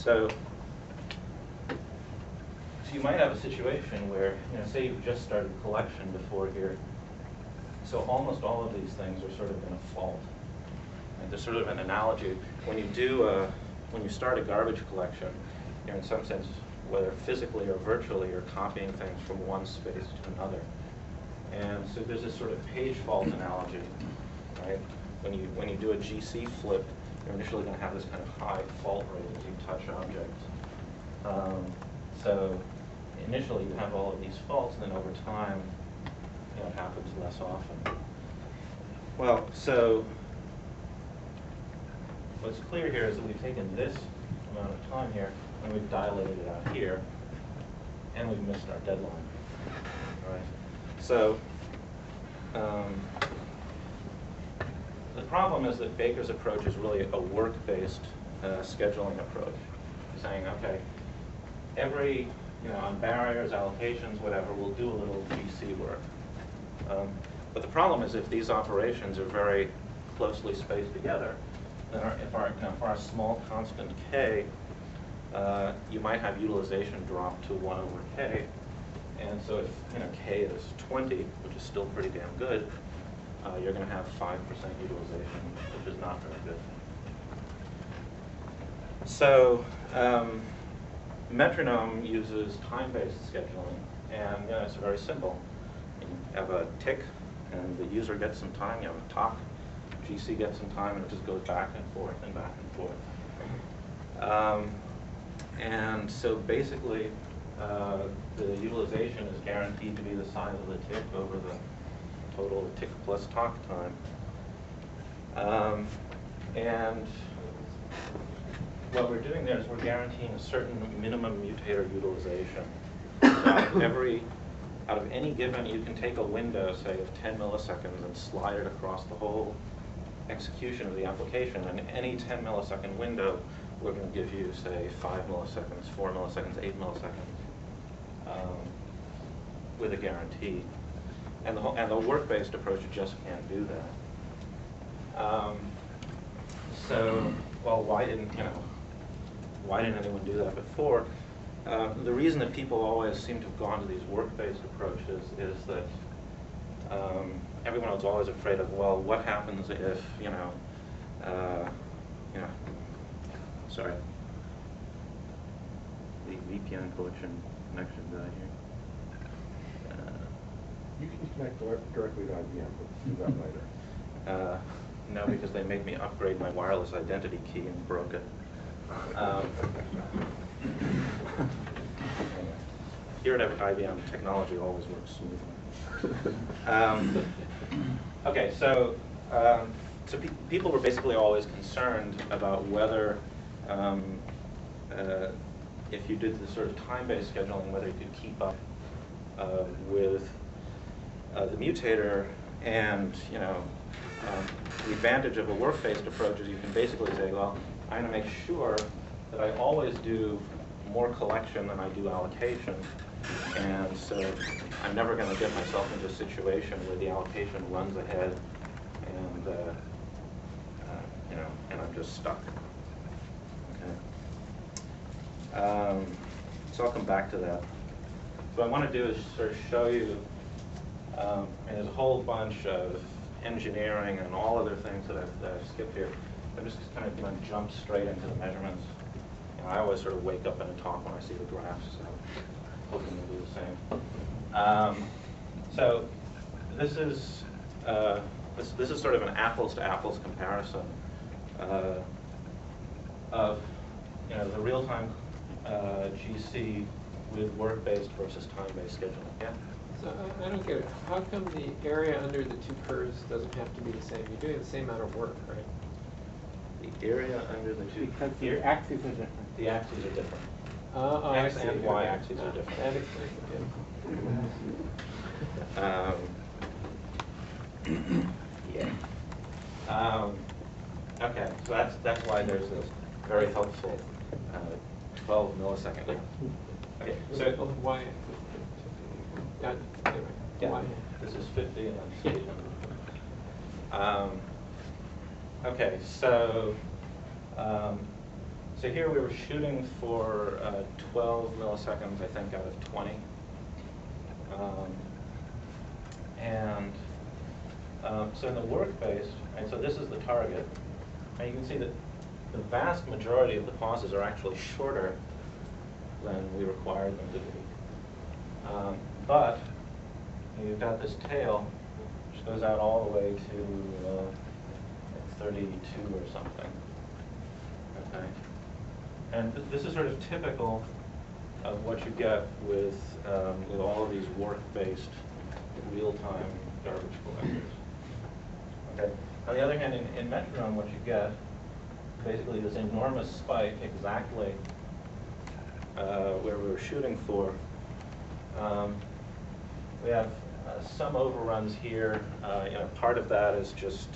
So you might have a situation where, say you've just started collection before here. So almost all of these things are sort of in a fault. And there's sort of an analogy. When you start a garbage collection, you're in some sense, whether physically or virtually, you're copying things from one space to another. And so there's this sort of page fault analogy, right? When you do a GC flip, you're initially going to have this kind of high fault rate as you touch objects. So initially you have all of these faults, and then over time, it happens less often. Well, so what's clear here is that we've taken this amount of time here, and we've dilated it out here, and we've missed our deadline. All right. So the problem is that Baker's approach is really a work-based scheduling approach, saying, okay, every, on barriers, allocations, whatever, we'll do a little GC work. But the problem is if these operations are very closely spaced together, then for our small constant k, you might have utilization drop to 1 over k. And so if k is 20, which is still pretty damn good, you're going to have 5% utilization, which is not very good. So metronome uses time-based scheduling, and it's very simple. You have a tick, and the user gets some time. You have a talk, GC gets some time, and it just goes back and forth and back and forth. And so basically, the utilization is guaranteed to be the size of the tick over the total tick plus talk time. And what we're doing there is we're guaranteeing a certain minimum mutator utilization. Out of any given, you can take a window, say, of 10 milliseconds and slide it across the whole execution of the application. And any 10 millisecond window, we're going to give you, say, 5 milliseconds, 4 milliseconds, 8 milliseconds with a guarantee. And the work-based approach just can't do that. So, well, why didn't anyone do that before? The reason that people always seem to have gone to these work-based approaches is that everyone was always afraid of, well, what happens if, sorry, the VPN connection died here. You can connect directly to IBM, but do that later. No, because they made me upgrade my wireless identity key and broke it. Here at IBM, technology always works smoothly. Okay, so people were basically always concerned about whether, if you did this sort of time-based scheduling, whether you could keep up with the mutator. And the advantage of a work-based approach is you can basically say, well, I'm going to make sure that I always do more collection than I do allocation. And so I'm never going to get myself into a situation where the allocation runs ahead and, and I'm just stuck. Okay. So I'll come back to that. What I want to do is sort of show you, and there's a whole bunch of engineering and all other things that I've skipped here. I'm just kind of going to jump straight into the measurements. I always sort of wake up in a talk when I see the graphs, so hoping to do the same. So this is sort of an apples-to-apples comparison of the real-time GC with work-based versus time-based scheduling. Yeah. So I don't get it. How come the area under the two curves doesn't have to be the same? You're doing the same amount of work, right? The area under the two. Because the axes are different. The axes are different. X and Y axes are different. That explains it, yeah. Okay, so that's why there's this very helpful 12 millisecond. Okay, so Y. Anyway, yeah, Y. this is 50 and then 60. Okay, so So here we were shooting for 12 milliseconds, I think, out of 20. So in the work-based, and so this is the target, and you can see that the vast majority of the pauses are actually shorter than we required them to be. But you've got this tail, which goes out all the way to 32 or something. Okay, and this is sort of typical of what you get with all of these work-based, real-time garbage collectors. Okay. On the other hand, in metronome, what you get basically this enormous spike exactly where we were shooting for. We have some overruns here. Part of that is just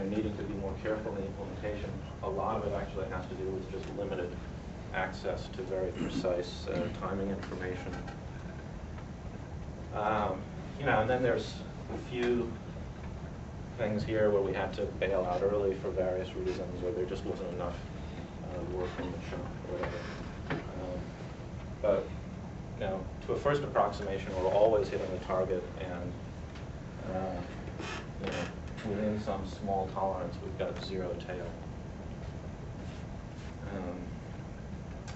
needing to be more careful in the implementation. A lot of it actually has to do with just limited access to very precise timing information. And then there's a few things here where we had to bail out early for various reasons, or there just wasn't enough work in the shop or whatever. But to a first approximation, we're always hitting the target, and within some small tolerance, we've got zero tail.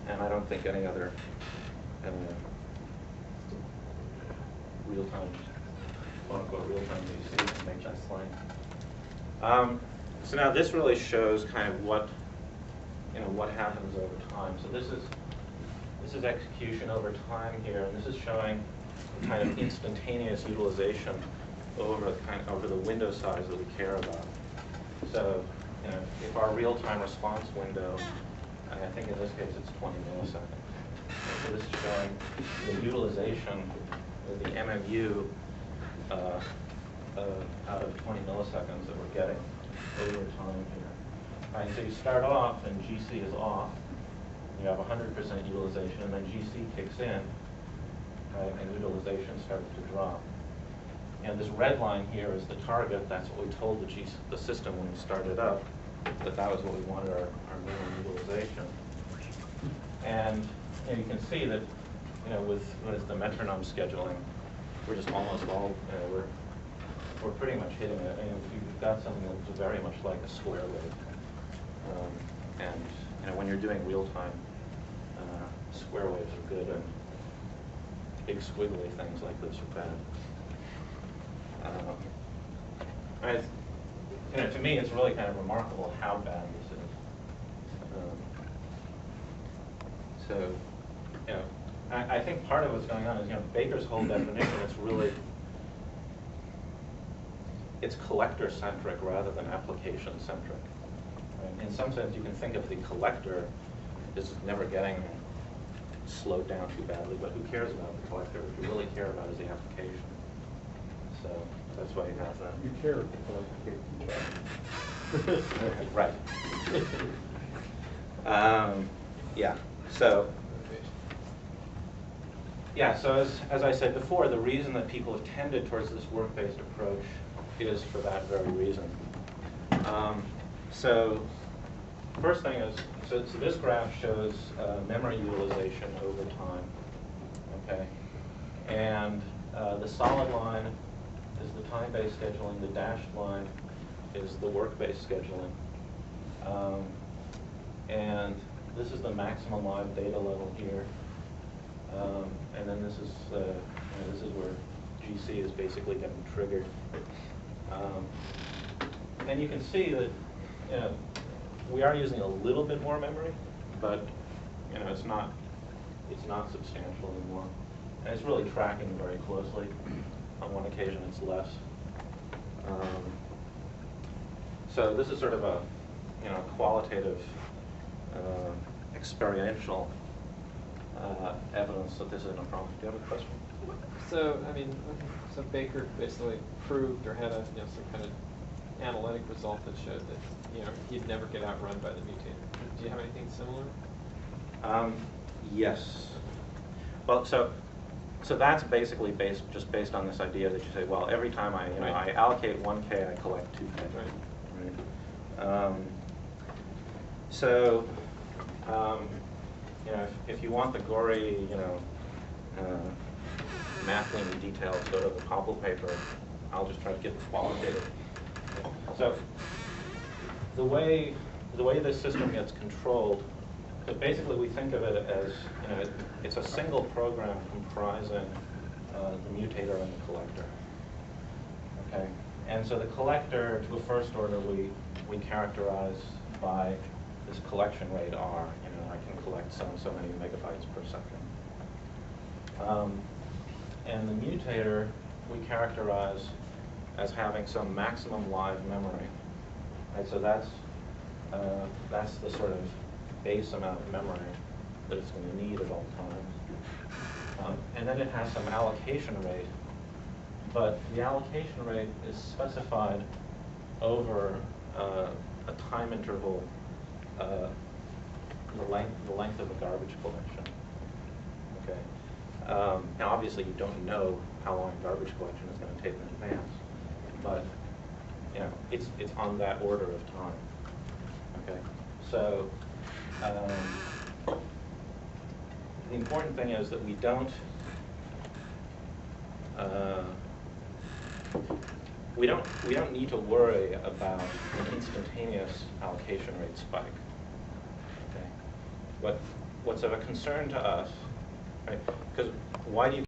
And I don't think any other real-time, quote-unquote, real-time DC can make that claim. So now this really shows kind of what happens over time. So this is execution over time here, and this is showing kind of instantaneous utilization over the window size that we care about. So if our real-time response window, I think in this case it's 20 milliseconds. So this is showing the utilization of the MMU out of 20 milliseconds that we're getting over time here. All right, so you start off and GC is off. You have 100% utilization, and then GC kicks in, right, and utilization starts to drop. And this red line here is the target. That's what we told the system when we started up, that was what we wanted our minimum utilization. And you can see that with the metronome scheduling, we're just almost all we're pretty much hitting it. And you've got something that's very much like a square wave. And when you're doing real time, square waves are good, and big squiggly things like this are bad. To me, it's really kind of remarkable how bad this is. I think part of what's going on is, Baker's whole definition is it's collector-centric rather than application-centric. Right? In some sense, you can think of the collector as never getting slowed down too badly, but who cares about the collector? What you really care about is the application. So that's why you have that. You care if the collector Right. Yeah. So as I said before, the reason that people have tended towards this work-based approach is for that very reason. So first thing is, so this graph shows memory utilization over time. Okay, and the solid line is the time-based scheduling. The dashed line is the work-based scheduling. And this is the maximum live data level here. And then this is where GC is basically getting triggered. And you can see that we are using a little bit more memory, but it's not substantial anymore. And it's really tracking very closely. On one occasion, it's less. So this is sort of a qualitative, experiential evidence that this isn't a problem. Do you have a question? So so Baker basically proved or had some kind of analytic result that showed that he'd never get outrun by the mutator. Do you have anything similar? Yes. Well, so that's basically just based on this idea that you say, well, every time I allocate 1K, I collect 2K. Right. Right. So, you know, if you want the gory, you know, math-leaning details, go to the Popple paper. I'll just try to give the qualitative. So, the way this system gets controlled, so basically we think of it as, you know, it's a single program comprising the mutator and the collector. Okay, and so the collector, to a first order, we characterize by this collection rate R. You know, I can collect so many megabytes per second. And the mutator we characterize as having some maximum live memory. Right, so that's the sort of base amount of memory that it's going to need at all times. And then it has some allocation rate, but the allocation rate is specified over a time interval, the length of the garbage collection. Okay. Now, obviously, you don't know how long garbage collection is going to take in advance, but you know it's on that order of time. Okay. So the important thing is that we don't need to worry about an instantaneous allocation rate spike. Okay. What's of a concern to us, right? Because why do you